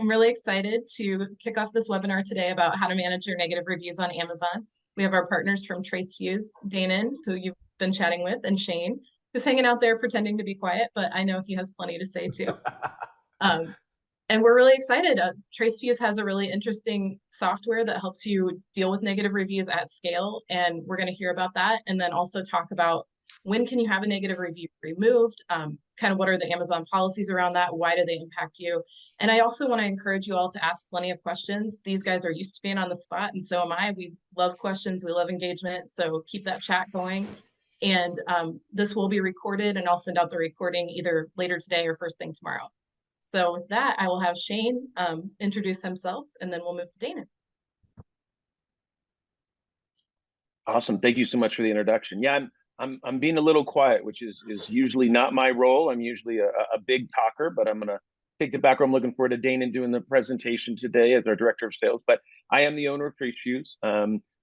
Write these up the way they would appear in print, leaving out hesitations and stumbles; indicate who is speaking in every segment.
Speaker 1: I'm really excited to kick off this webinar today about how to manage your negative reviews on Amazon. We have our partners from TraceFuse, Danon, who you've been chatting with, and Shane, who's hanging out there pretending to be quiet, but I know he has plenty to say too. Um, and we're really excited. TraceFuse has a really interesting software that helps you deal with negative reviews at scale, and we're going to hear about that, and then also talk about when can you have a negative review removed, kind of what are the Amazon policies around that, why do they impact you? And I also want to encourage you all to ask plenty of questions. These guys are used to being on the spot, and so am I. We love questions, we love engagement, so keep that chat going. And this will be recorded, and I'll send out the recording either later today or first thing tomorrow. So with that, I will have Shane introduce himself, and then we'll move to Danon.
Speaker 2: Awesome. Thank you so much for the introduction. Yeah, I'm being a little quiet, which is usually not my role. I'm usually a big talker, but I'm gonna take the back row. I'm looking forward to Danon doing the presentation today as our director of sales. But I am the owner of TraceFuse.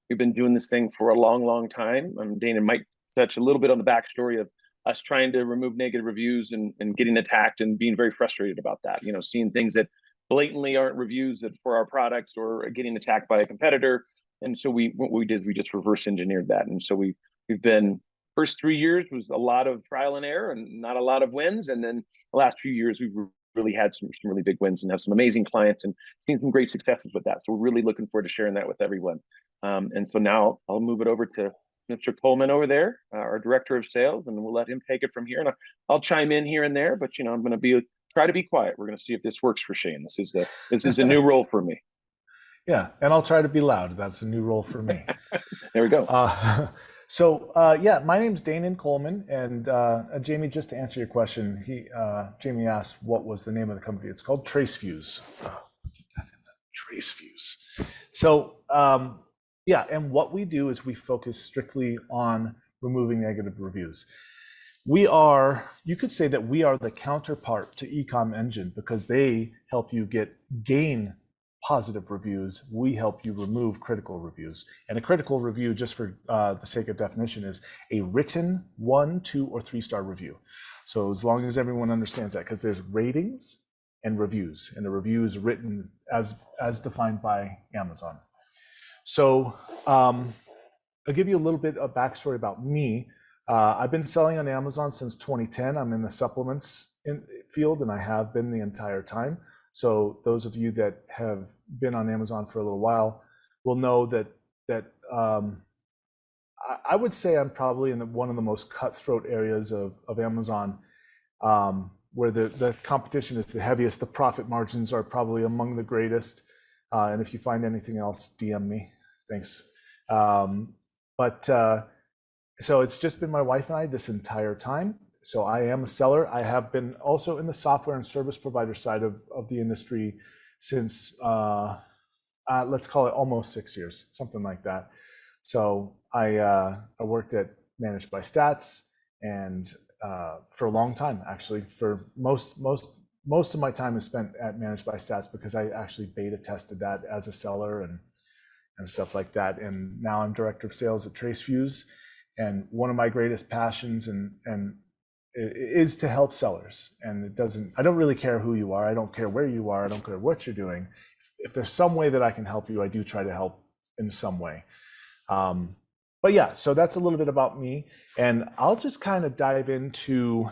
Speaker 2: We've been doing this thing for a long time. Danon might touch a little bit on the backstory of us trying to remove negative reviews and getting attacked and being very frustrated about that. You know, seeing things that blatantly aren't reviews that for our products or getting attacked by a competitor. And so what we did, we just reverse engineered that. And so we've been, first 3 years was a lot of trial and error and not a lot of wins. And then the last few years, we've really had some really big wins and have some amazing clients and seen some great successes with that. So we're really looking forward to sharing that with everyone. And so now I'll move it over to Mr. Coleman over there, our director of sales, and we'll let him take it from here. And I'll chime in here and there, but you know, I'm going to try to be quiet. We're going to see if this works for Shane. This is a new role for me.
Speaker 3: Yeah, and I'll try to be loud. That's a new role for me.
Speaker 2: There we go.
Speaker 3: Yeah, my name's Danon Coleman, and Jamie, just to answer your question, Jamie asked what was the name of the company. It's called TraceFuse. TraceFuse. So yeah, and what we do is we focus strictly on removing negative reviews. You could say that we are the counterpart to Ecom Engine because they help you gain positive reviews. We help you remove critical reviews. And a critical review, just for the sake of definition, is a written 1, 2, or 3-star review. So as long as everyone understands that, because there's ratings and reviews, and the review is written as defined by Amazon. So I'll give you a little bit of backstory about me. I've been selling on Amazon since 2010. I'm in the supplements field, and I have been the entire time. So those of you that have been on Amazon for a little while will know that I would say I'm probably in one of the most cutthroat areas of Amazon, where the competition is the heaviest. The profit margins are probably among the greatest. And if you find anything else, DM me. Thanks. So it's just been my wife and I this entire time. So I am a seller. I have been also in the software and service provider side of the industry since, let's call it almost 6 years, something like that. So I worked at Managed by Stats and for a long time, actually. For most of my time is spent at Managed by Stats because I actually beta tested that as a seller and stuff like that. And now I'm director of sales at TraceFuse. And one of my greatest passions and is to help sellers. And I don't really care who you are. I don't care where you are. I don't care what you're doing. If there's some way that I can help you, I do try to help in some way. But yeah, so that's a little bit about me. And I'll just kind of dive into,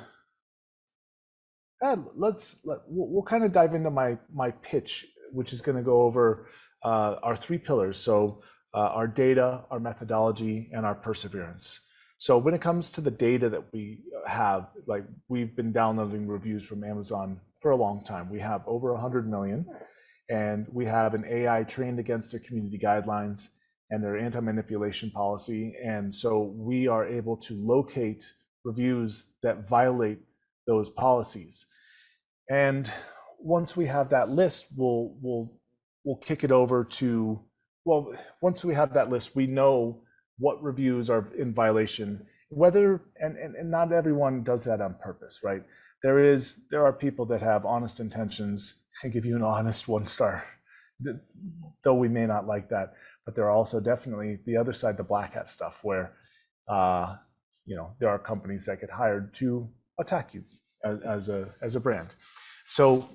Speaker 3: we'll kind of dive into my pitch, which is going to go over our 3 pillars. So our data, our methodology, and our perseverance. So when it comes to the data that we have, like we've been downloading reviews from Amazon for a long time. We have over 100 million, and we have an AI trained against their community guidelines and their anti-manipulation policy. And so we are able to locate reviews that violate those policies. And once we have that list, we'll kick it over to, well, once we have that list, we know what reviews are in violation, and not everyone does that on purpose, right? There are people that have honest intentions and give you an honest 1-star, though we may not like that. But there are also definitely the other side, the black hat stuff, where there are companies that get hired to attack you as a brand. So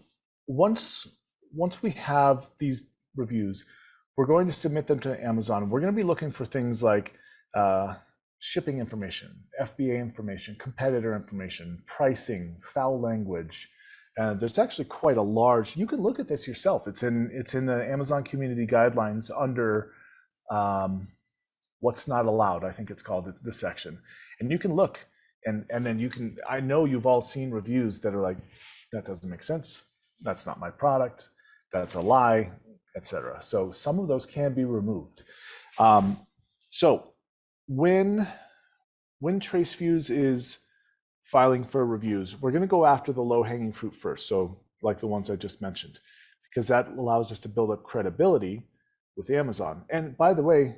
Speaker 3: once once we have these reviews, we're going to submit them to Amazon. We're going to be looking for things like shipping information, FBA information, competitor information, pricing, foul language. There's actually quite a large, you can look at this yourself. It's in the Amazon community guidelines under what's not allowed, I think it's called, this section. And you can look and then you can, I know you've all seen reviews that are like, that doesn't make sense. That's not my product. That's a lie, etc. So some of those can be removed. So when Tracefuse is filing for reviews, we're going to go after the low-hanging fruit first. So like the ones I just mentioned, because that allows us to build up credibility with Amazon. And by the way,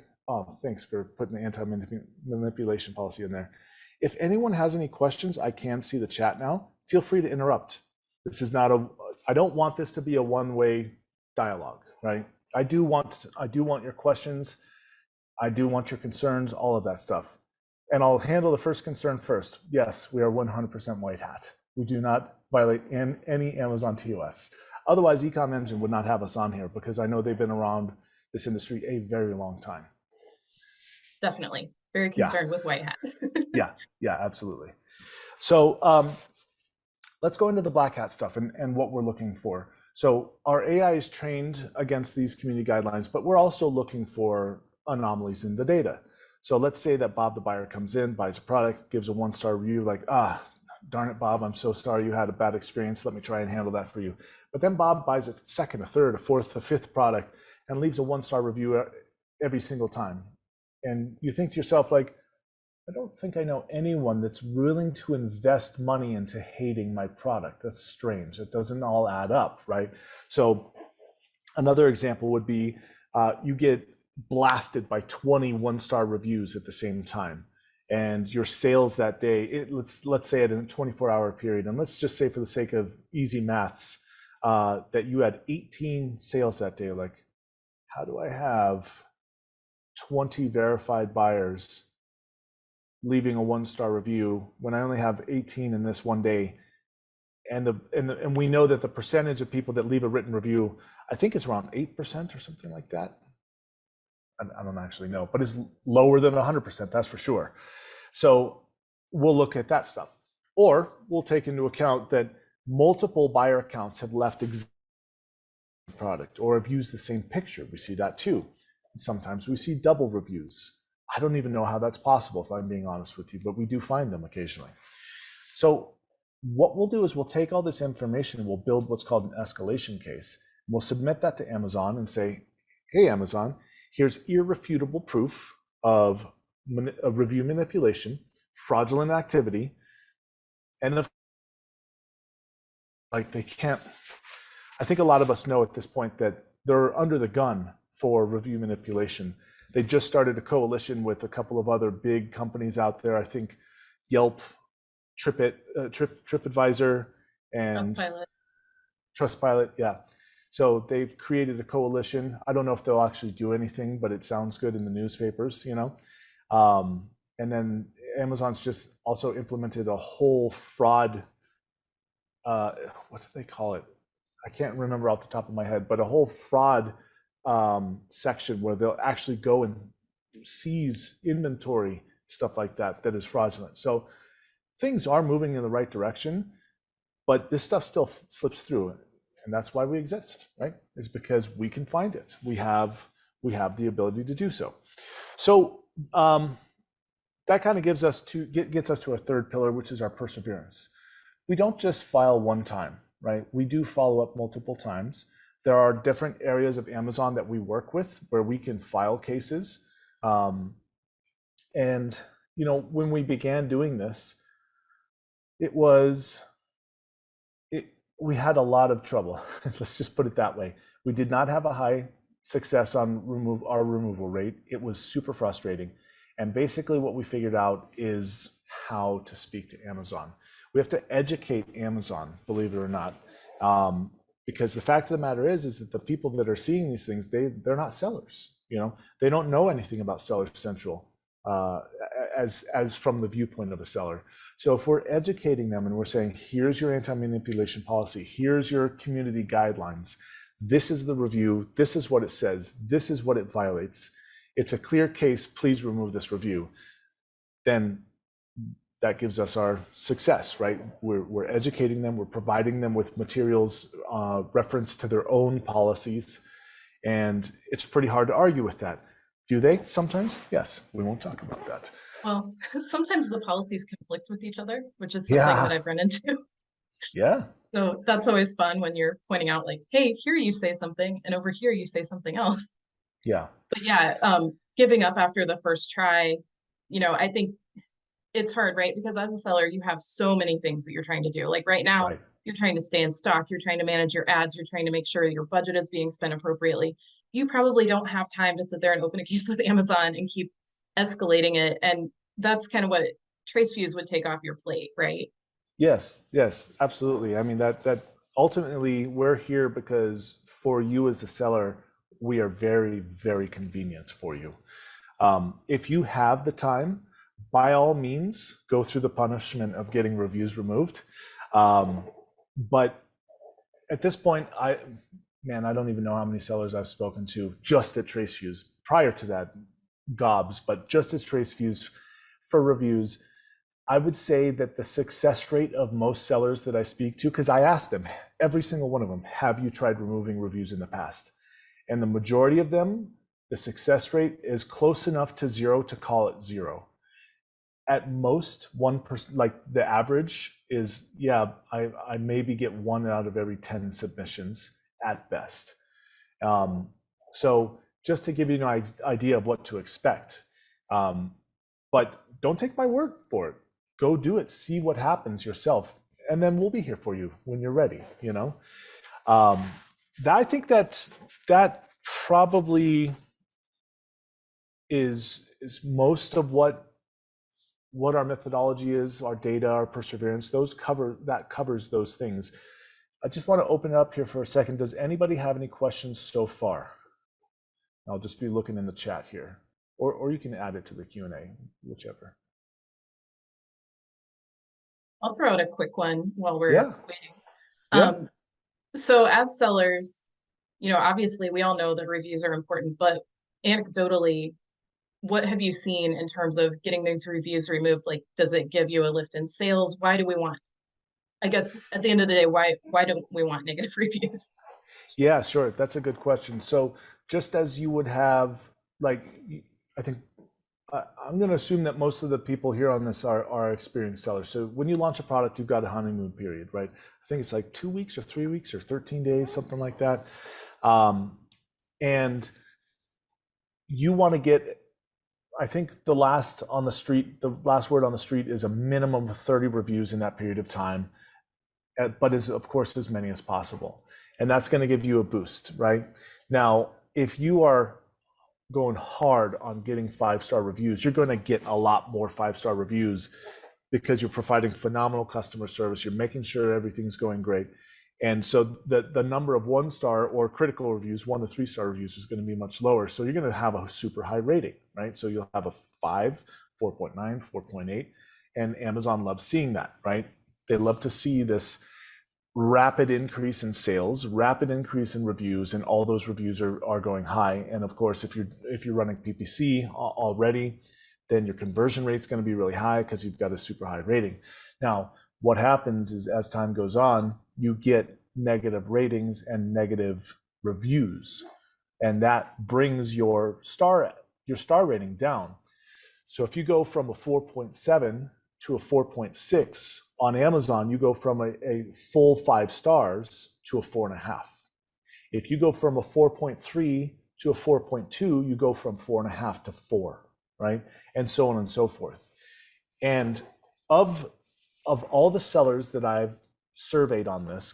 Speaker 3: thanks for putting the anti-manipulation policy in there. If anyone has any questions, I can see the chat now. Feel free to interrupt. This is not I don't want this to be a one-way dialogue, right? I do want your questions. I do want your concerns, all of that stuff. And I'll handle the first concern first. Yes, we are 100% white hat. We do not violate any Amazon TOS. Otherwise, Ecom Engine would not have us on here, because I know they've been around this industry a very long time.
Speaker 1: Definitely. Very concerned with white hat.
Speaker 3: Yeah, absolutely. So let's go into the black hat stuff and what we're looking for. So our AI is trained against these community guidelines, but we're also looking for anomalies in the data. So let's say that Bob the buyer comes in, buys a product, gives a 1-star review, like, darn it, Bob, I'm so sorry you had a bad experience. Let me try and handle that for you. But then Bob buys a second, a third, a fourth, a fifth product and leaves a 1-star review every single time. And you think to yourself, like, I don't think I know anyone that's willing to invest money into hating my product. That's strange. It doesn't all add up, right? So another example would be you get blasted by 20 1-star reviews at the same time, and your sales that day, let's say at a 24-hour period, and let's just say for the sake of easy maths that you had 18 sales that day. Like, how do I have 20 verified buyers leaving a 1-star review when I only have 18 in this one day? And we know that the percentage of people that leave a written review, I think, is around 8% or something like that. I don't actually know, but it's lower than 100%, that's for sure. So we'll look at that stuff. Or we'll take into account that multiple buyer accounts have left product or have used the same picture. We see that too. And sometimes we see double reviews. I don't even know how that's possible, if I'm being honest with you, but we do find them occasionally. So what we'll do is we'll take all this information and we'll build what's called an escalation case. We'll submit that to Amazon and say, hey, Amazon, here's irrefutable proof of review manipulation, fraudulent activity, and they can't. I think a lot of us know at this point that they're under the gun for review manipulation. They just started a coalition with a couple of other big companies out there. I think Yelp, TripAdvisor, and Trustpilot, yeah. So they've created a coalition. I don't know if they'll actually do anything, but it sounds good in the newspapers, you know. And then Amazon's just also implemented a whole fraud, what do they call it? I can't remember off the top of my head, but a whole fraud section where they'll actually go and seize inventory, stuff like that, that is fraudulent. So things are moving in the right direction, but this stuff still slips through. And that's why we exist, right? Is because we can find it. We have the ability to do so. So that kind of gets us to our third pillar, which is our perseverance. We don't just file one time, right? We do follow up multiple times. There are different areas of Amazon that we work with where we can file cases. And you know, when we began doing this, we had a lot of trouble. Let's just put it that way. We did not have a high success on our removal rate. It was super frustrating. And basically what we figured out is how to speak to Amazon. We have to educate Amazon, believe it or not. Because the fact of the matter is that the people that are seeing these things, they're not sellers. You know, they don't know anything about Seller Central as from the viewpoint of a seller. So if we're educating them and we're saying, here's your anti-manipulation policy, here's your community guidelines, this is the review, this is what it says, this is what it violates, it's a clear case, please remove this review, then that gives us our success, right? We're educating them, we're providing them with materials, reference to their own policies, and it's pretty hard to argue with that. Do they sometimes? Yes, we won't talk about that.
Speaker 1: Well, sometimes the policies conflict with each other, which is something that I've run into.
Speaker 3: Yeah.
Speaker 1: So that's always fun when you're pointing out like, hey, here you say something and over here you say something else.
Speaker 3: Yeah.
Speaker 1: But yeah, giving up after the first try, I think it's hard, right? Because as a seller, you have so many things that you're trying to do. Like right now,
Speaker 3: Right.
Speaker 1: you're trying to stay in stock, you're trying to manage your ads, you're trying to make sure your budget is being spent appropriately. You probably don't have time to sit there and open a case with Amazon and keep escalating it. And that's kind of what TraceFuse would take off your plate, right?
Speaker 3: Yes, absolutely. I mean, that ultimately we're here because for you as the seller, we are very, very convenient for you. If you have the time, by all means, go through the punishment of getting reviews removed. But at this point, I don't even know how many sellers I've spoken to just at TraceFuse. Prior to that, gobs, but just as TraceFuse for reviews, I would say that the success rate of most sellers that I speak to, because I asked them, every single one of them, have you tried removing reviews in the past? And the majority of them, the success rate is close enough to zero to call it zero. At most, 1%, like the average is, yeah, I maybe get 1 out of every 10 submissions at best. So just to give you an idea of what to expect. But don't take my word for it. Go do it, see what happens yourself, and then we'll be here for you when you're ready, I think that probably is most of what our methodology is, our data, our perseverance, that covers those things. I just want to open it up here for a second. Does anybody have any questions so far? I'll just be looking in the chat here, or you can add it to the Q&A, whichever.
Speaker 1: I'll throw out a quick one while we're waiting.
Speaker 3: Yeah.
Speaker 1: So as sellers, obviously we all know that reviews are important, but anecdotally, what have you seen in terms of getting these reviews removed? Like, does it give you a lift in sales? Why do we want, I guess at the end of the day, why don't we want negative reviews?
Speaker 3: Yeah, sure. That's a good question. So just as you would have, like, I think I'm going to assume that most of the people here on this are experienced sellers. So when you launch a product, you've got a honeymoon period, right? I think it's like 2 weeks or 3 weeks or 13 days, something like that. And you want to get, I think the last word on the street is a minimum of 30 reviews in that period of time, but is of course as many as possible. And that's going to give you a boost, right? Now, if you are going hard on getting 5-star reviews, you're going to get a lot more 5-star reviews because you're providing phenomenal customer service. You're making sure everything's going great. And so the number of 1-star or critical reviews, 1 to 3-star reviews, is going to be much lower. So you're going to have a super high rating, right? So you'll have a 5, 4.9, 4.8. And Amazon loves seeing that, right? They love to see this rapid increase in sales, rapid increase in reviews, and all those reviews are going high. And of course, if you're running PPC already, then your conversion rate is going to be really high because you've got a super high rating. Now, what happens is as time goes on, you get negative ratings and negative reviews, and that brings your star rating down. So if you go from a 4.7 to a 4.6 on Amazon, you go from a full 5 stars to a 4.5. If you go from a 4.3 to a 4.2, you go from 4.5 to 4, right? And so on and so forth. And of all the sellers that I've surveyed on this,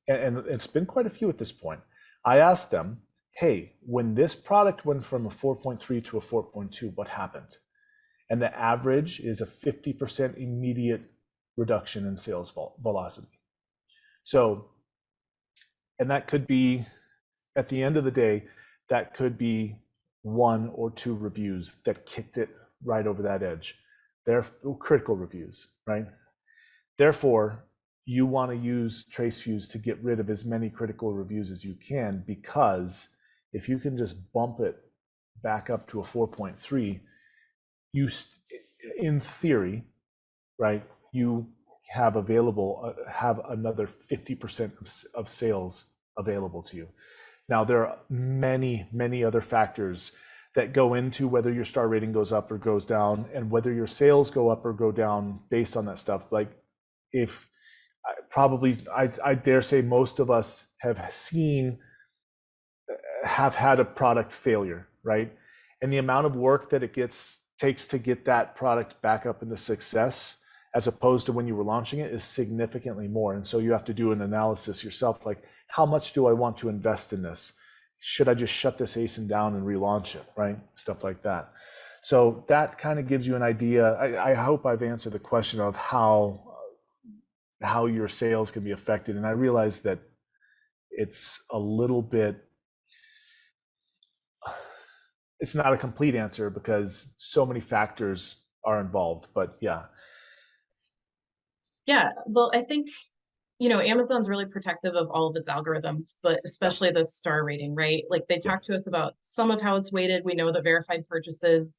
Speaker 3: and it's been quite a few at this point, I asked them, hey, when this product went from a 4.3 to a 4.2, what happened? And the average is a 50% immediate reduction in sales velocity. So, and that could be, at the end of the day, that could be 1 or 2 reviews that kicked it right over that edge. They're critical reviews, right? Therefore, you want to use TraceFuse to get rid of as many critical reviews as you can, because if you can just bump it back up to a 4.3, you, in theory, right, you have have another 50% of sales available to you. Now, there are many, many other factors that go into whether your star rating goes up or goes down, and whether your sales go up or go down based on that stuff. Like, if I dare say most of us have had a product failure, right? And the amount of work that it takes to get that product back up into success, as opposed to when you were launching it, is significantly more. And so you have to do an analysis yourself, like, how much do I want to invest in this? Should I just shut this ASIN down and relaunch it, right? Stuff like that. So that kind of gives you an idea. I hope I've answered the question of how your sales can be affected. And I realize that it's a little bit, it's not a complete answer because so many factors are involved, but yeah.
Speaker 1: Yeah, well, I think, Amazon's really protective of all of its algorithms, but especially the star rating, right? Like, they talk to us about some of how it's weighted. We know the verified purchases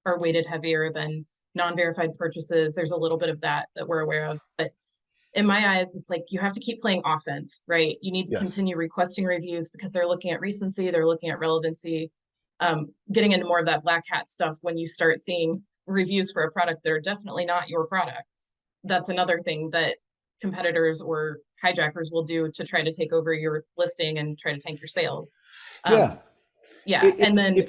Speaker 1: are weighted heavier than non-verified purchases. There's a little bit of that we're aware of, but in my eyes, it's like you have to keep playing offense, right? You need to continue requesting reviews because they're looking at recency, they're looking at relevancy, getting into more of that black hat stuff when you start seeing reviews for a product that are definitely not your product. That's another thing that competitors or hijackers will do to try to take over your listing and try to tank your sales.
Speaker 3: Yeah.
Speaker 1: And then,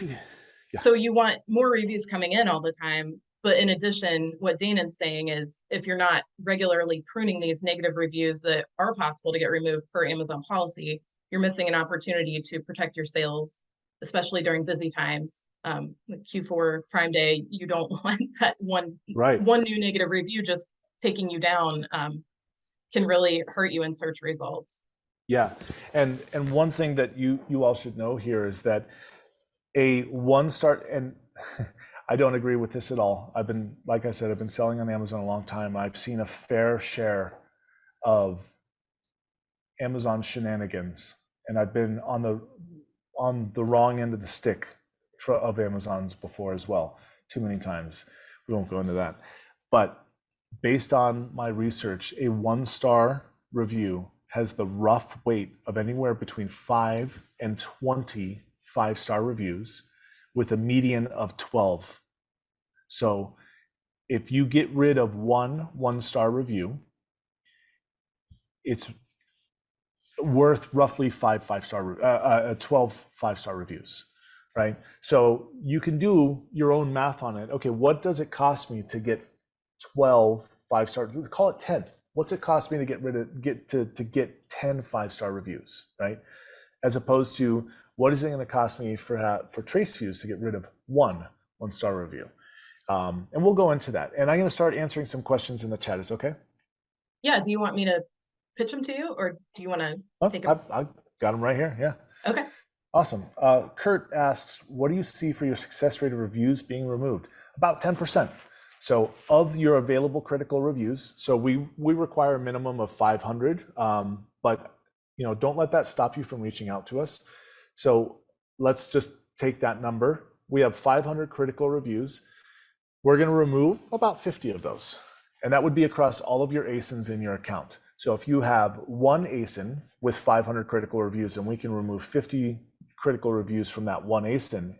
Speaker 1: so you want more reviews coming in all the time. But in addition, what Danon's saying is, if you're not regularly pruning these negative reviews that are possible to get removed per Amazon policy, you're missing an opportunity to protect your sales, especially during busy times. Q4 Prime Day, you don't want that one new negative review just taking you down. Can really hurt you in search results.
Speaker 3: Yeah, and one thing that you all should know here is that a one-star, and I don't agree with this at all. Like I said, I've been selling on Amazon a long time. I've seen a fair share of Amazon shenanigans, and I've been on the wrong end of the stick of Amazon's before as well, too many times. We won't go into that, but based on my research, a one-star review has the rough weight of anywhere between 5 and 20 5-star reviews, with a median of 12. So if you get rid of one-star review, it's worth roughly 12 5-star reviews, right? So you can do your own math on it. Okay, what does it cost me to get 12 5-star? Call it 10. What's it cost me to get 10 5-star reviews, right? As opposed to, what is it going to cost me for TraceFuse to get rid of one-star review? And we'll go into that. And I'm going to start answering some questions in the chat. Is okay?
Speaker 1: Yeah. Do you want me to pitch them to you, or do you want to take them?
Speaker 3: I got them right here. Yeah.
Speaker 1: Okay.
Speaker 3: Awesome. Kurt asks, what do you see for your success rate of reviews being removed? About 10%. So of your available critical reviews, so we require a minimum of 500, but don't let that stop you from reaching out to us. So let's just take that number. We have 500 critical reviews. We're going to remove about 50 of those, and that would be across all of your ASINs in your account. So if you have one ASIN with 500 critical reviews, and we can remove 50 critical reviews from that one ASIN,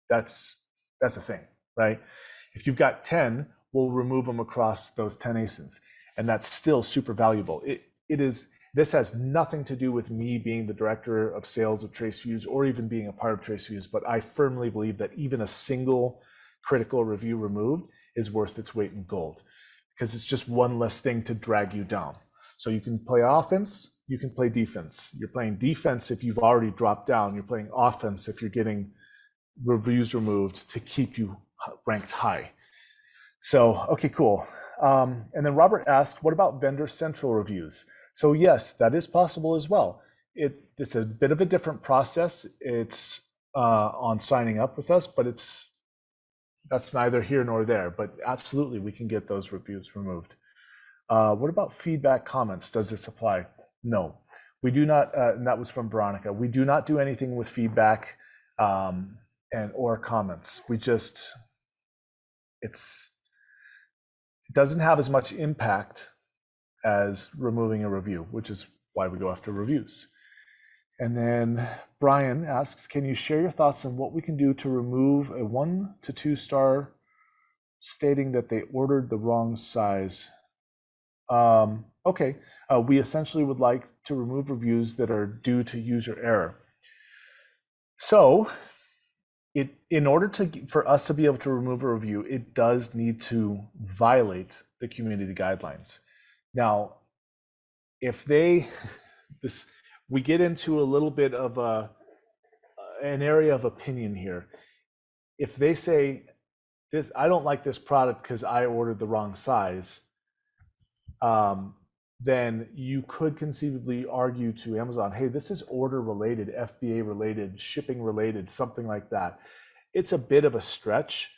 Speaker 3: that's a thing, right? If you've got 10, we'll remove them across those 10 ASINs, and that's still super valuable. This has nothing to do with me being the director of sales of TraceFuse or even being a part of TraceFuse, but I firmly believe that even a single critical review removed is worth its weight in gold, because it's just one less thing to drag you down. So you can play offense, you can play defense. You're playing defense if you've already dropped down. You're playing offense if you're getting reviews removed to keep you ranked high. So, okay, cool. And then Robert asked, what about vendor central reviews? So yes, that is possible as well. It's a bit of a different process. It's on signing up with us, but that's neither here nor there. But absolutely, we can get those reviews removed. What about feedback comments? Does this apply? No, we do not. And that was from Veronica. We do not do anything with feedback or comments. We just, it doesn't have as much impact as removing a review, which is why we go after reviews. And then Brian asks, can you share your thoughts on what we can do to remove a 1 to 2 star stating that they ordered the wrong size? Okay, we essentially would like to remove reviews that are due to user error. So in order for us to be able to remove a review, it does need to violate the community guidelines. Now, if we get into a little bit of an area of opinion here. If they say, I don't like this product because I ordered the wrong size, then you could conceivably argue to Amazon, hey, this is order related, FBA related, shipping related, something like that. It's a bit of a stretch,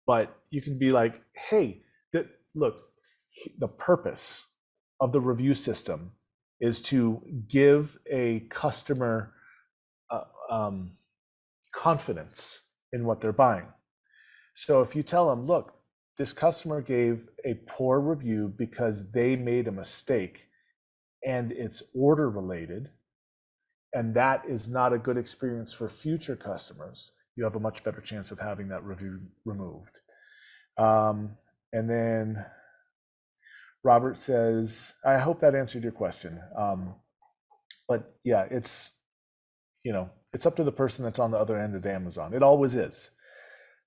Speaker 3: but you can be like, hey, look, the purpose of the review system is to give a customer confidence in what they're buying. So if you tell them, look, this customer gave a poor review because they made a mistake and it's order related, and that is not a good experience for future customers, you have a much better chance of having that review removed. And then Robert says, I hope that answered your question. But yeah, it's up to the person that's on the other end of Amazon. It always is.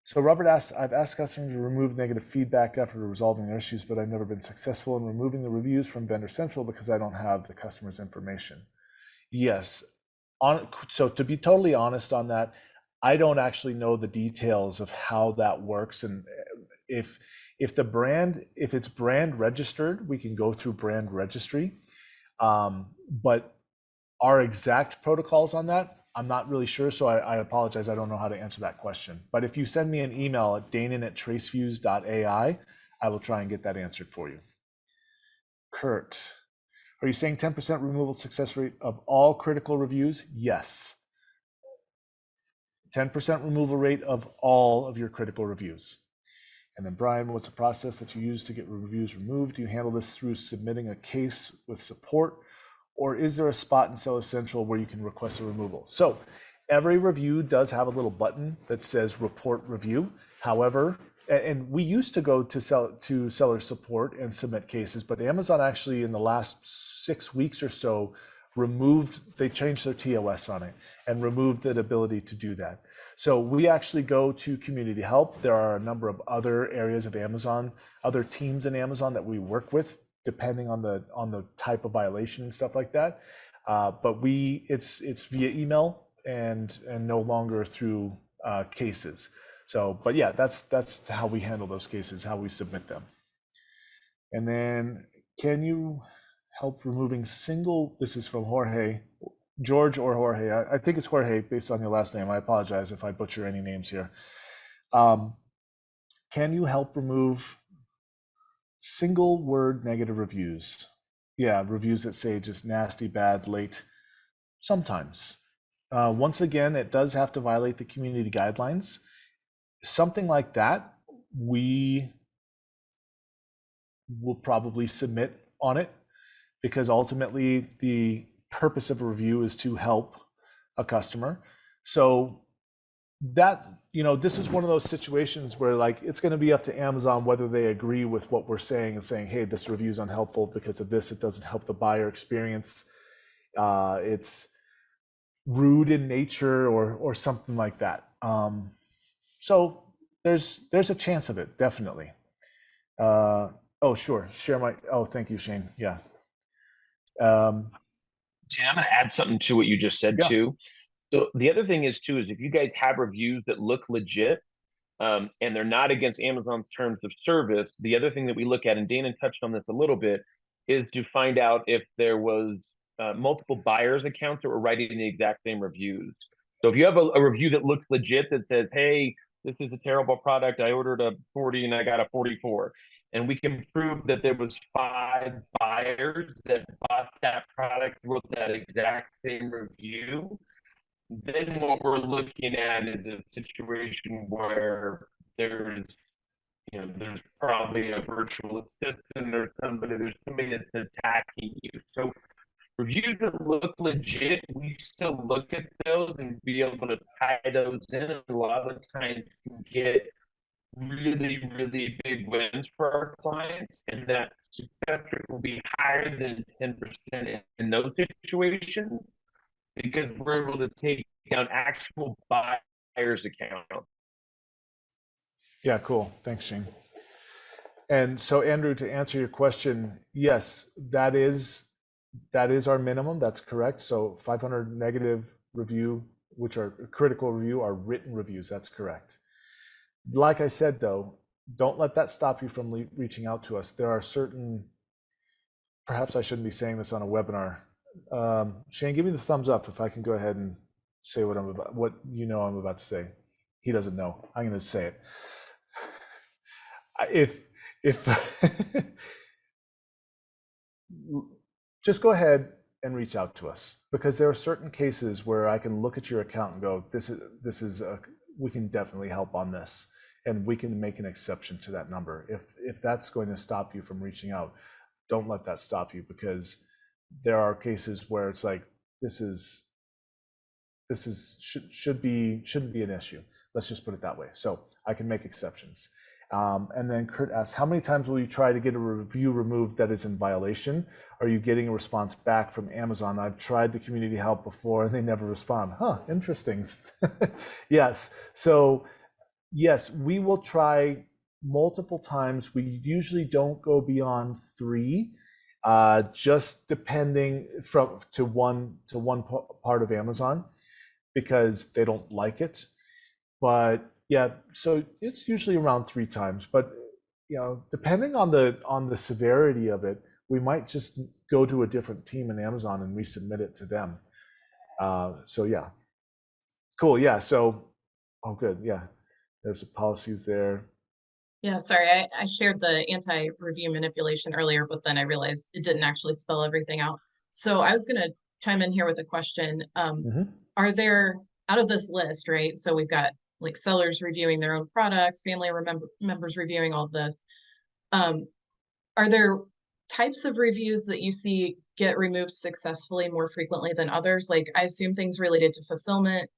Speaker 3: So Robert asks, I've asked customers to remove negative feedback after resolving their issues, but I've never been successful in removing the reviews from Vendor Central because I don't have the customer's information. Yes. So to be totally honest on that, I don't actually know the details of how that works. And if it's brand registered, we can go through brand registry. But our exact protocols on that, I'm not really sure, so I apologize. I don't know how to answer that question. But if you send me an email at danon@traceviews.ai, I will try and get that answered for you. Kurt, are you saying 10% removal success rate of all critical reviews? Yes. 10% removal rate of all of your critical reviews. And then Brian, what's the process that you use to get reviews removed? Do you handle this through submitting a case with support? Or is there a spot in Seller Central where you can request a removal? So every review does have a little button that says report review. However, and we used to go to seller support and submit cases, but Amazon actually in the last 6 weeks or so they changed their TOS on it and removed the ability to do that. So we actually go to community help. There are a number of other areas of Amazon, other teams in Amazon that we work with, depending on the type of violation and stuff like that. But it's via email and no longer through cases. So, but yeah, that's how we handle those cases, how we submit them. And then, can you help removing this is from Jorge, George or Jorge, I think it's Jorge based on your last name. I apologize if I butcher any names here. Can you help remove single word negative reviews? Yeah, reviews that say just nasty, bad, late. Sometimes. Once again, it does have to violate the community guidelines. Something like that, we will probably submit on it because ultimately the purpose of a review is to help a customer. So that, this is one of those situations where it's going to be up to Amazon whether they agree with what we're saying and saying, hey, this review is unhelpful because of this. It doesn't help the buyer experience. It's rude in nature or something like that. So there's a chance of it, definitely. Oh, sure. Thank you, Shane. Yeah.
Speaker 2: Dan, I'm going to add something to what you just said too. So the other thing is if you guys have reviews that look legit and they're not against Amazon's terms of service, the other thing that we look at, and Dana touched on this a little bit, is to find out if there was multiple buyers' accounts that were writing the exact same reviews. So if you have a review that looks legit that says, hey, this is a terrible product, I ordered a 40 and I got a 44. and we can prove that there was 5 buyers that bought that product, wrote that exact same review, then what we're looking at is a situation where there's probably a virtual assistant or there's somebody that's attacking you. So reviews that look legit, we still look at those and be able to tie those in. And a lot of times can get really, really big wins for our clients, and that success rate will be higher than 10% in those situations because we're able to take down actual buyers' account.
Speaker 3: Yeah, cool. Thanks, Shane. And so, Andrew, to answer your question, yes, that is our minimum. That's correct. So 500 negative review, which are critical review, are written reviews. That's correct. Like I said, though, don't let that stop you from reaching out to us. There are certain, perhaps I shouldn't be saying this on a webinar. Shane, give me the thumbs up if I can go ahead and say what I'm about to say. He doesn't know. I'm going to say it. If just go ahead and reach out to us, because there are certain cases where I can look at your account and go, we can definitely help on this, and we can make an exception to that number. If that's going to stop you from reaching out, don't let that stop you, because there are cases where it's like shouldn't be an issue. Let's just put it that way. So I can make exceptions. And then Kurt asks, how many times will you try to get a review removed that is in violation? Are you getting a response back from Amazon? I've tried the community help before and they never respond. Huh, interesting. Yes. So yes, we will try multiple times. We usually don't go beyond 3, just depending to one part of Amazon, because they don't like it. But yeah, so it's usually around 3 times, but depending on the severity of it, we might just go to a different team in Amazon and resubmit it to them. So yeah, cool. Yeah. So, oh, good. Yeah, there's the policies there.
Speaker 1: Yeah, sorry, I shared the anti-review manipulation earlier, but then I realized it didn't actually spell everything out. So I was going to chime in here with a question. Are there, out of this list, right? So we've got like sellers reviewing their own products, family members reviewing all of this. Are there types of reviews that you see get removed successfully more frequently than others? Like, I assume things related to fulfillment,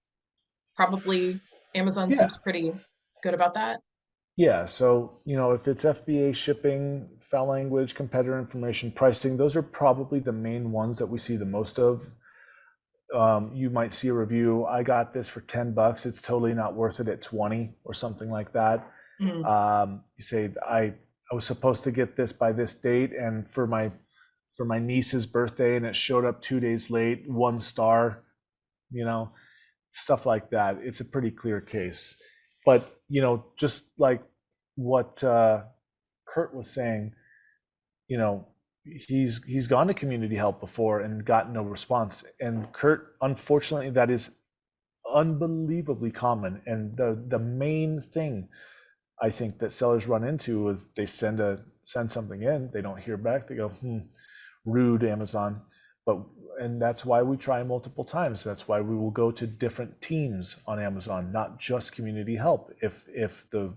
Speaker 1: probably Amazon seems pretty good about that.
Speaker 3: Yeah, so if it's FBA shipping, foul language, competitor information, pricing, those are probably the main ones that we see the most of. You might see a review, I got this for $10, it's totally not worth it at 20 or something like that. You say, I was supposed to get this by this date, and for my niece's birthday, and it showed up 2 days late, 1 star, stuff like that. It's a pretty clear case. But just like what Kurt was saying, he's gone to community help before and gotten no response. And Kurt, unfortunately, that is unbelievably common. And the main thing I think that sellers run into is they send something in, they don't hear back, they go, rude, Amazon. And that's why we try multiple times. That's why we will go to different teams on Amazon, not just community help, if the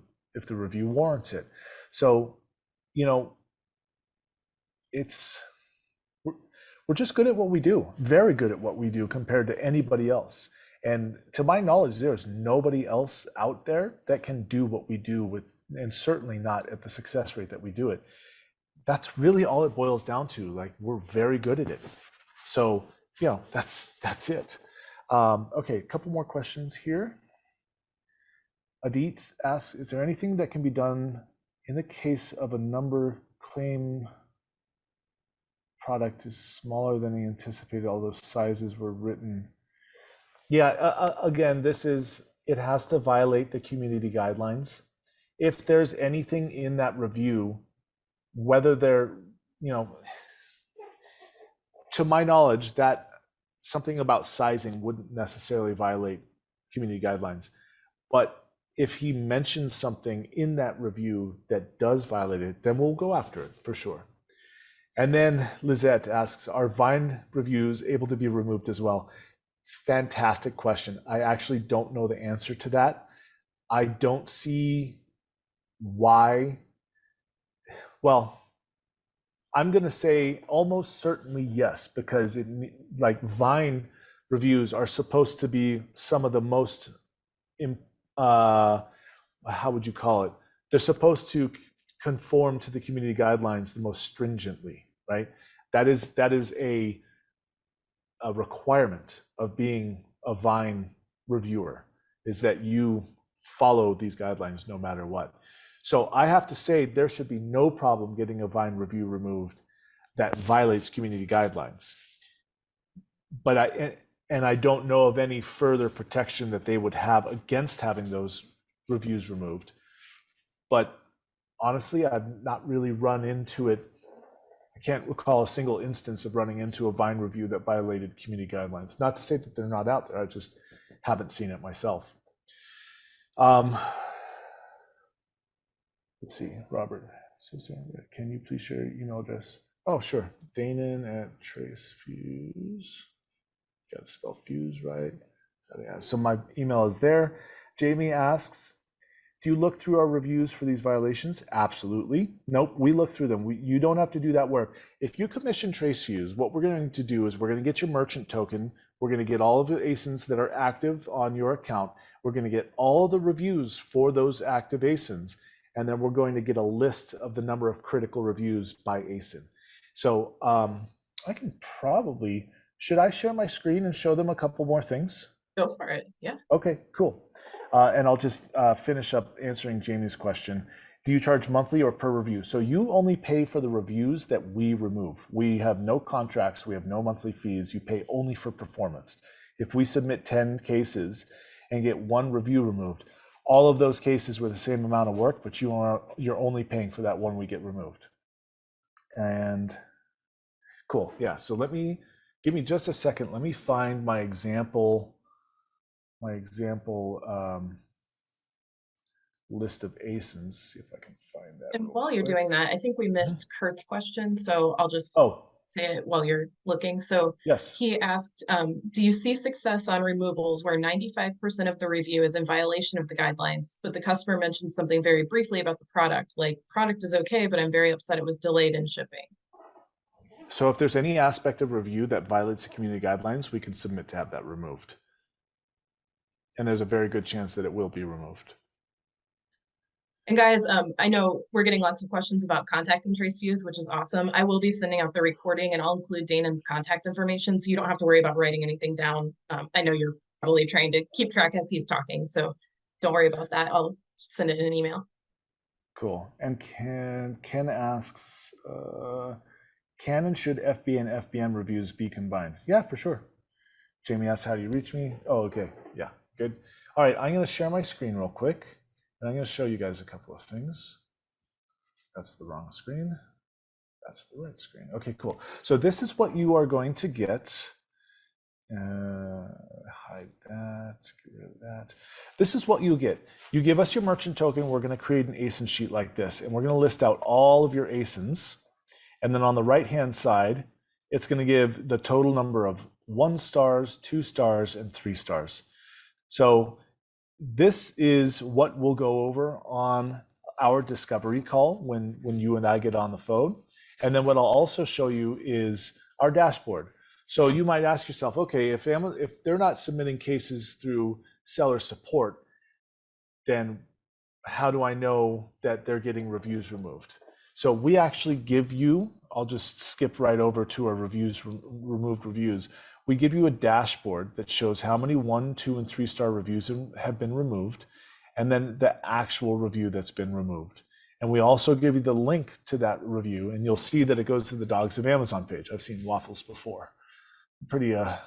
Speaker 3: review warrants it. So, we're just good at what we do, very good at what we do compared to anybody else. And to my knowledge, there's nobody else out there that can do what we do and certainly not at the success rate that we do it. That's really all it boils down to. Like, we're very good at it. So, that's it. Okay, a couple more questions here. Adit asks, is there anything that can be done in the case of a number claim product is smaller than the anticipated, although sizes were written? Yeah, again, it has to violate the community guidelines. If there's anything in that review, whether they're, to my knowledge, that something about sizing wouldn't necessarily violate community guidelines. But if he mentions something in that review that does violate it, then we'll go after it for sure. And then Lizette asks, are Vine reviews able to be removed as well? Fantastic question. I actually don't know the answer to that. I don't see why. Well, I'm going to say almost certainly yes, because like Vine reviews are supposed to be some of the most, how would you call it? They're supposed to conform to the community guidelines the most stringently, right? That is a requirement of being a Vine reviewer, is that you follow these guidelines no matter what. So I have to say there should be no problem getting a Vine review removed that violates community guidelines. But I don't know of any further protection that they would have against having those reviews removed. But honestly, I've not really run into it. I can't recall a single instance of running into a Vine review that violated community guidelines. Not to say that they're not out there, I just haven't seen it myself. Let's see, Robert. Can you please share your email address? Oh, sure. Danon@TraceFuse. Got to spell fuse right. Yeah, so my email is there. Jamie asks, do you look through our reviews for these violations? Absolutely. Nope, we look through them. You don't have to do that work. If you commission TraceFuse, what we're going to do is we're going to get your merchant token. We're going to get all of the ASINs that are active on your account. We're going to get all the reviews for those active ASINs. And then we're going to get a list of the number of critical reviews by ASIN. So I can probably, should I share my screen and show them a couple more things?
Speaker 1: Go for it. Yeah.
Speaker 3: Okay, cool. And I'll just finish up answering Jamie's question. Do you charge monthly or per review? So you only pay for the reviews that we remove. We have no contracts. We have no monthly fees. You pay only for performance. If we submit 10 cases and get one review removed, all of those cases were the same amount of work, but you're only paying for that one we get removed. And cool, yeah. So give me just a second. Let me find my example list of ASINs. See if I can find that.
Speaker 1: And while you're doing that, I think we missed Kurt's question, so I'll just say it while you're looking. So
Speaker 3: yes,
Speaker 1: he asked, do you see success on removals where 95% of the review is in violation of the guidelines, but the customer mentioned something very briefly about the product, like product is okay, but I'm very upset it was delayed in shipping?
Speaker 3: So if there's any aspect of review that violates the community guidelines, we can submit to have that removed. And there's a very good chance that it will be removed.
Speaker 1: And guys, I know we're getting lots of questions about contacting TraceFuse, which is awesome. I will be sending out the recording and I'll include Danon's contact information, so you don't have to worry about writing anything down. I know you're probably trying to keep track as he's talking, so don't worry about that. I'll send it in an email.
Speaker 3: Cool. And Ken asks, can and should FB and FBM reviews be combined? Yeah, for sure. Jamie asks, how do you reach me? Oh, okay. Yeah, good. All right, I'm going to share my screen real quick. And I'm going to show you guys a couple of things. That's the wrong screen. That's the right screen. Okay, cool. So this is what you are going to get. Hide that, get rid of that. This is what you get. You give us your merchant token. We're going to create an ASIN sheet like this. And we're going to list out all of your ASINs. And then on the right-hand side, it's going to give the total number of 1 stars, 2 stars, and 3 stars. So this is what we'll go over on our discovery call when you and I get on the phone. And then what I'll also show you is our dashboard. So you might ask yourself, okay, if they're not submitting cases through seller support, then how do I know that they're getting reviews removed? So we actually give you, I'll just skip right over to our removed reviews. We give you a dashboard that shows how many 1, 2, and 3 star reviews have been removed, and then the actual review that's been removed. And we also give you the link to that review, and you'll see that it goes to the Dogs of Amazon page. I've seen waffles before. I've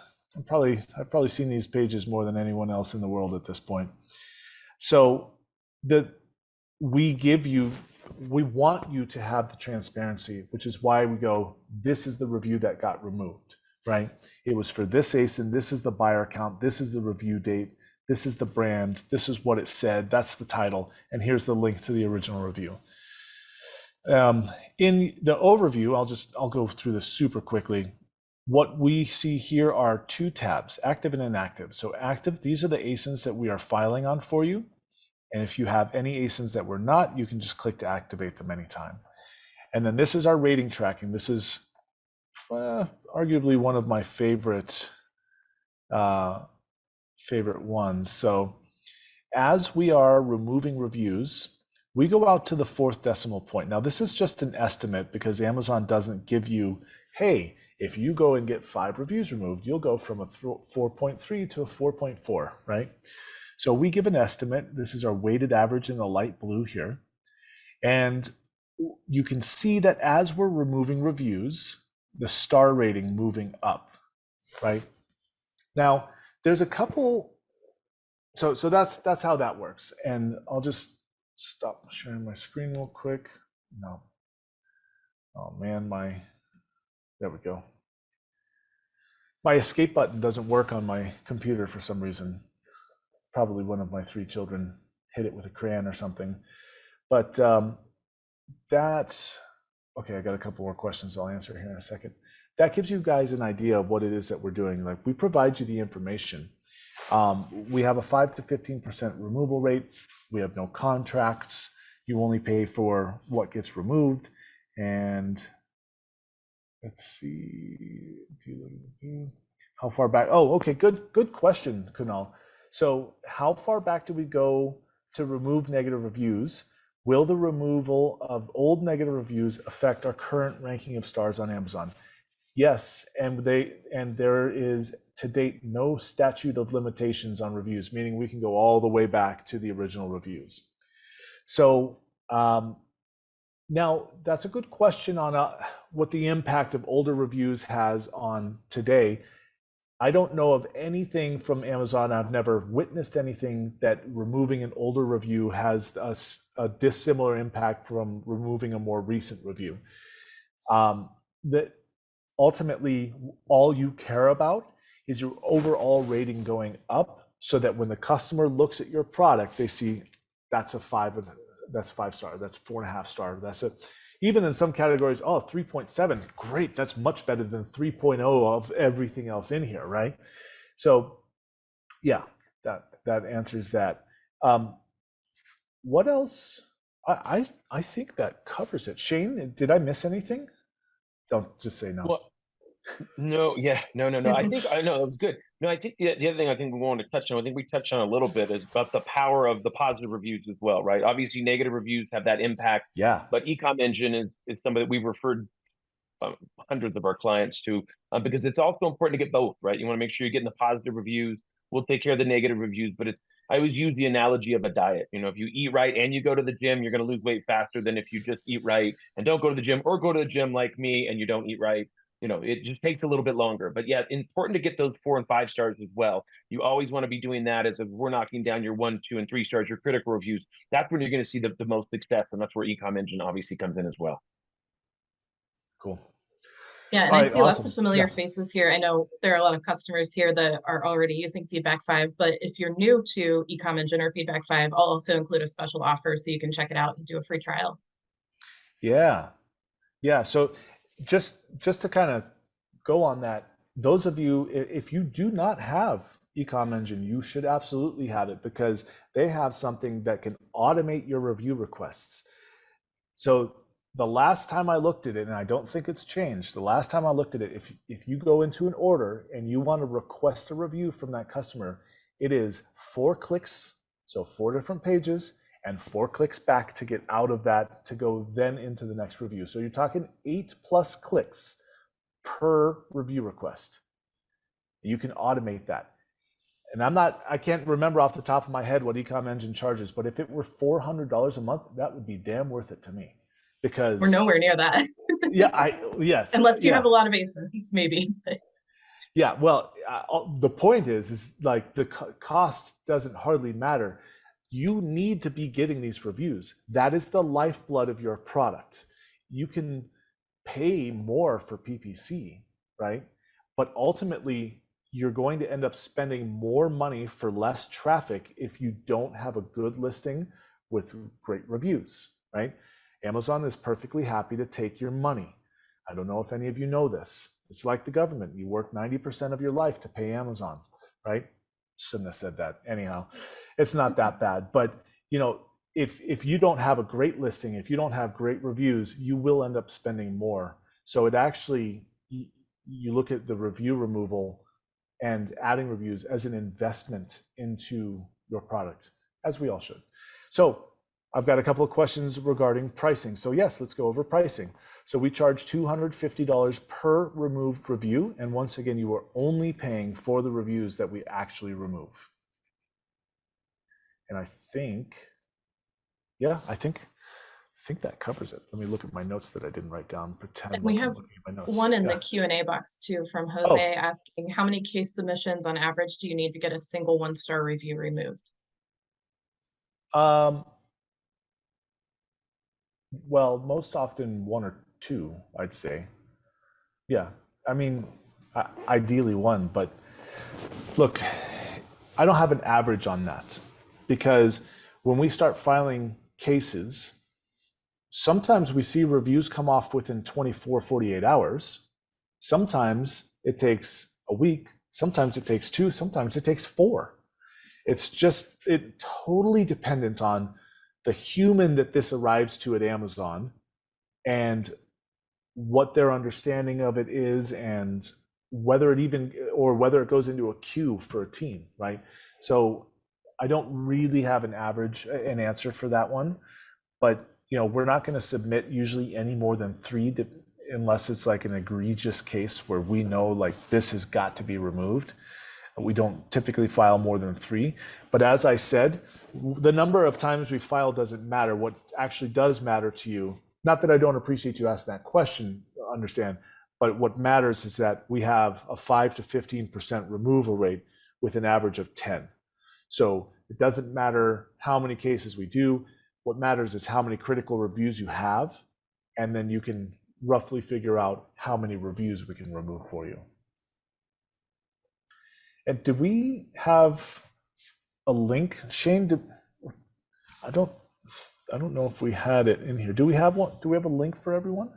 Speaker 3: probably seen these pages more than anyone else in the world at this point. So we want you to have the transparency, which is why we go, this is the review that got removed. Right? It was for this ASIN, this is the buyer account, this is the review date, this is the brand, this is what it said, that's the title, and here's the link to the original review. In the overview, I'll go through this super quickly. What we see here are two tabs, active and inactive. So active, these are the ASINs that we are filing on for you. And if you have any ASINs that we're not, you can just click to activate them anytime. And then this is our rating tracking. This is arguably one of my favorite ones. So as we are removing reviews, we go out to the 4th decimal point. Now this is just an estimate because Amazon doesn't give you, hey, if you go and get 5 reviews removed, you'll go from a 4.3 to a 4.4, right? So we give an estimate. This is our weighted average in the light blue here. And you can see that as we're removing reviews, the star rating moving up, right? Now, there's a couple, so that's how that works. And I'll just stop sharing my screen real quick. No. Oh man, there we go. My escape button doesn't work on my computer for some reason. Probably one of my 3 children hit it with a crayon or something. But okay, I got a couple more questions I'll answer here in a second. That gives you guys an idea of what it is that we're doing. Like, we provide you the information. We have a 5 to 15% removal rate. We have no contracts. You only pay for what gets removed. And let's see, how far back? Oh, okay, good question, Kunal. So how far back do we go to remove negative reviews? Will the removal of old negative reviews affect our current ranking of stars on Amazon? Yes, and there is to date no statute of limitations on reviews, meaning we can go all the way back to the original reviews. So now that's a good question on what the impact of older reviews has on today. I don't know of anything from Amazon. I've never witnessed anything that removing an older review has a dissimilar impact from removing a more recent review. That ultimately all you care about is your overall rating going up, so that when the customer looks at your product, they see that's a 5 star, that's 4.5 star, that's a, even in some categories, oh, 3.7, great, that's much better than 3.0 of everything else in here, right? So yeah, that answers that. What else? I think that covers it. Shane, did I miss anything? Don't just say no.
Speaker 2: Well, no. I think I know that was good. No, I think the other thing I think we wanted to touch on, I think we touched on a little bit, is about the power of the positive reviews as well, right? Obviously, negative reviews have that impact.
Speaker 3: Yeah.
Speaker 2: But Ecom Engine is somebody that we've referred hundreds of our clients to, because it's also important to get both, right? You want to make sure you're getting the positive reviews. We'll take care of the negative reviews, but I always use the analogy of a diet. You know, if you eat right and you go to the gym, you're going to lose weight faster than if you just eat right and don't go to the gym, or go to the gym like me and you don't eat right. You know, it just takes a little bit longer. But yeah, important to get those 4 and 5 stars as well. You always want to be doing that. As if we're knocking down your 1, 2, and 3 stars, your critical reviews, that's when you're going to see the most success. And that's where Ecom Engine obviously comes in as well.
Speaker 3: Cool.
Speaker 1: Yeah, and I see lots of familiar faces here. I know there are a lot of customers here that are already using Feedback 5, but if you're new to Ecom Engine or Feedback 5, I'll also include a special offer so you can check it out and do a free trial.
Speaker 3: Yeah. So just to kind of go on that, those of you, if you do not have Ecom Engine, you should absolutely have it, because they have something that can automate your review requests. So the last time I looked at it, and I don't think it's changed, the last time I looked at it, if you go into an order and you want to request a review from that customer, it is 4 clicks, so 4 different pages, and 4 clicks back to get out of that to go then into the next review. So you're talking 8+ clicks per review request. You can automate that. And I can't remember off the top of my head what Ecom Engine charges, but if it were $400 a month, that would be damn worth it to me. Because
Speaker 1: we're nowhere near that.
Speaker 3: Yes.
Speaker 1: Unless you have a lot of ASINs, maybe.
Speaker 3: Yeah, well, the point is like the cost doesn't hardly matter. You need to be getting these reviews. That is the lifeblood of your product. You can pay more for PPC, right? But ultimately, you're going to end up spending more money for less traffic if you don't have a good listing with great reviews, right? Amazon is perfectly happy to take your money. I don't know if any of you know this. It's like the government. You work 90% of your life to pay Amazon, right? Shouldn't have said that. Anyhow, it's not that bad. But if you don't have a great listing, if you don't have great reviews, you will end up spending more. So it actually, you look at the review removal and adding reviews as an investment into your product, as we all should. So I've got a couple of questions regarding pricing. So yes, let's go over pricing. So we charge $250 per removed review. And once again, you are only paying for the reviews that we actually remove. And I think that covers it. Let me look at my notes that I didn't write down. Pretend
Speaker 1: We
Speaker 3: like I'm
Speaker 1: have
Speaker 3: looking at my notes.
Speaker 1: one in
Speaker 3: Yeah.
Speaker 1: the Q&A box too from Jose asking, how many case submissions on average do you need to get a single 1-star review removed?
Speaker 3: Well, most often 1 or 2, I'd say. Yeah, I mean, ideally 1, but look, I don't have an average on that, because when we start filing cases, sometimes we see reviews come off within 24, 48 hours. Sometimes it takes a week, sometimes it takes 2, sometimes it takes 4. It's just, it totally dependent on the human that this arrives to at Amazon and what their understanding of it is, and whether it goes into a queue for a team, right? So I don't really have an answer for that one, but we're not going to submit usually any more than 3 unless it's like an egregious case where we know like this has got to be removed. We don't typically file more than 3. But as I said, the number of times we file doesn't matter. What actually does matter to you, not that I don't appreciate you asking that question, understand, but what matters is that we have a 5 to 15% removal rate with an average of 10. So it doesn't matter how many cases we do. What matters is how many critical reviews you have, and then you can roughly figure out how many reviews we can remove for you. And do we have a link, Shane? I don't know if we had it in here. Do we have one? Do we have a link for everyone?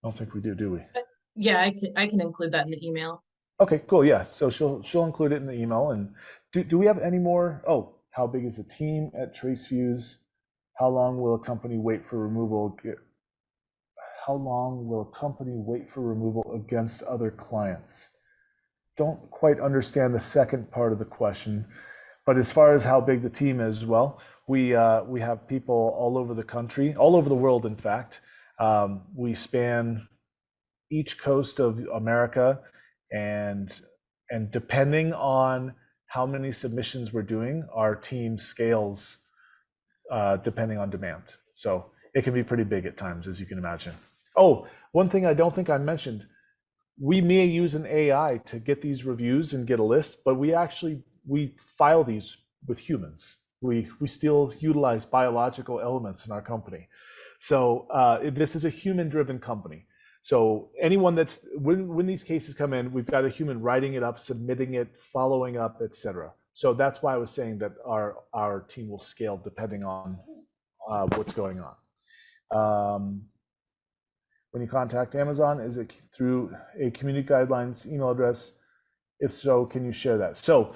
Speaker 3: I don't think we do we?
Speaker 1: Yeah, I can include that in the email.
Speaker 3: Okay, cool. Yeah, so she'll include it in the email. And do we have any more? Oh, how big is the team at TraceFuse? How long will a company wait for removal? How long will a company wait for removal against other clients? Don't quite understand the second part of the question, but as far as how big the team is, well, we have people all over the country, all over the world, in fact. We span each coast of America, and depending on how many submissions we're doing, our team scales depending on demand. So it can be pretty big at times, as you can imagine. Oh, one thing I don't think I mentioned, we may use an AI to get these reviews and get a list, but we file these with humans. We still utilize biological elements in our company. So this is a human-driven company. So anyone when these cases come in, we've got a human writing it up, submitting it, following up, etc. So that's why I was saying that our team will scale depending on what's going on. When you contact Amazon, is it through a community guidelines email address? If so, can you share that? So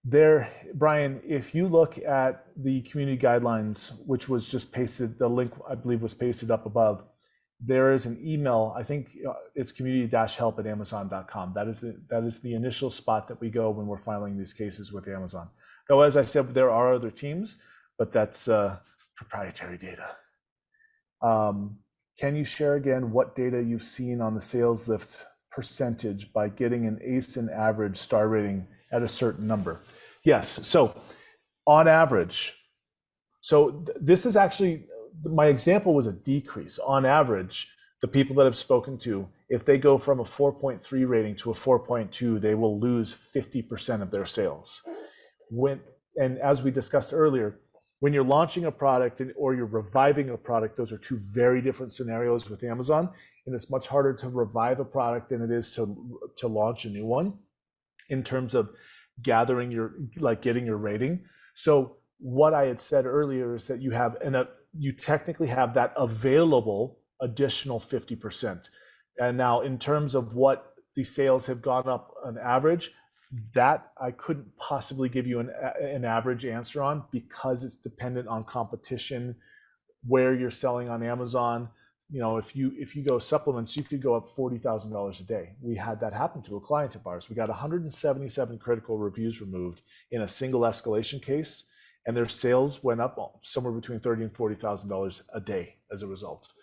Speaker 3: there, Brian, if you look at the community guidelines, which was just pasted, the link I believe was pasted up above, there is an email, I think it's community-help@amazon.com. That is the initial spot that we go when we're filing these cases with Amazon. Though, as I said, there are other teams, but that's proprietary data. Can you share again what data you've seen on the sales lift percentage by getting an ASIN average star rating at a certain number? Yes, so on average, so this is actually, my example was a decrease. On average, the people that I've spoken to, if they go from a 4.3 rating to a 4.2, they will lose 50% of their sales. And as we discussed earlier, when you're launching a product or you're reviving a product, those are two very different scenarios with Amazon, and it's much harder to revive a product than it is to launch a new one in terms of gathering getting your rating. So what I had said earlier is that you technically have that available additional 50%. And now in terms of what the sales have gone up on average, that I couldn't possibly give you an average answer on, because it's dependent on competition, where you're selling on Amazon. You know, if you go supplements, you could go up $40,000 a day. We had that happen to a client of ours. We got 177 critical reviews removed in a single escalation case, and their sales went up somewhere between $30,000 and $40,000 a day as a result.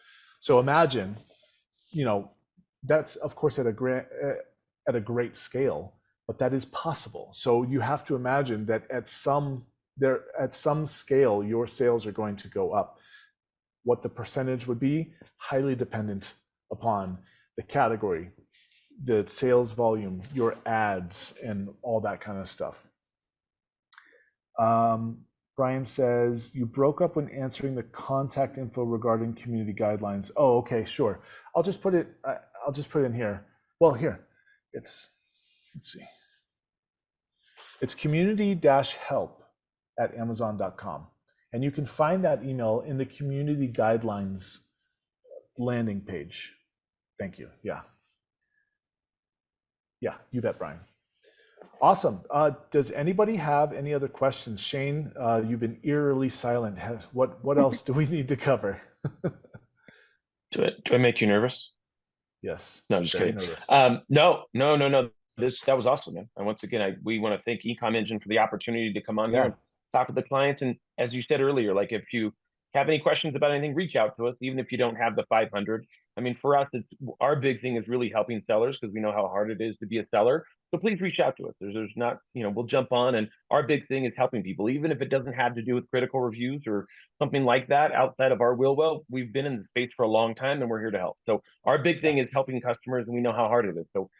Speaker 3: So imagine, you know, that's of course at a great scale, but that is possible. So you have to imagine that at some scale, your sales are going to go up. What the percentage would be, highly dependent upon the category, the sales volume, your ads, and all that kind of stuff. Brian says, you broke up when answering the contact info regarding community guidelines. Oh, okay, sure. I'll just put it in here. Well, here, let's see. It's community-help@amazon.com. And you can find that email in the community guidelines landing page. Thank you. Yeah, you bet, Brian. Awesome. Does anybody have any other questions? Shane, you've been eerily silent. What else do we need to cover?
Speaker 2: Do I make you nervous?
Speaker 3: Yes.
Speaker 2: No, I'm just kidding.
Speaker 3: Nervous.
Speaker 2: No. That was awesome, man. And once again, we want to thank Ecom Engine for the opportunity to come on here and talk with the clients. And as you said earlier, like if you have any questions about anything, reach out to us, even if you don't have the 500. I mean, for us, our big thing is really helping sellers, because we know how hard it is to be a seller. So please reach out to us. There's not, we'll jump on, and our big thing is helping people, even if it doesn't have to do with critical reviews or something like that outside of our will. Well, we've been in the space for a long time, and we're here to help. So our big thing is helping customers, and we know how hard it is. So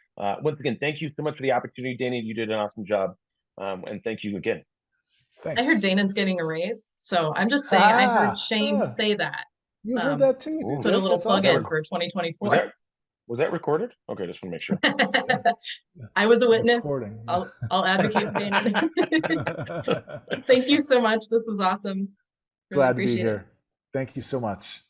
Speaker 2: once again, thank you so much for the opportunity, Danny. You did an awesome job. And thank you again.
Speaker 3: Thanks.
Speaker 1: I heard Danon's getting a raise, so I'm just saying I heard Shane say that.
Speaker 3: You heard that too.
Speaker 1: Put a little plug in for 2024.
Speaker 2: Was that recorded? Okay, just want to make sure.
Speaker 1: I was a witness.
Speaker 3: Recording.
Speaker 1: I'll advocate for Danon. Thank you so much. This was awesome. Really
Speaker 3: Glad to be
Speaker 1: appreciate
Speaker 3: here. Thank you so much.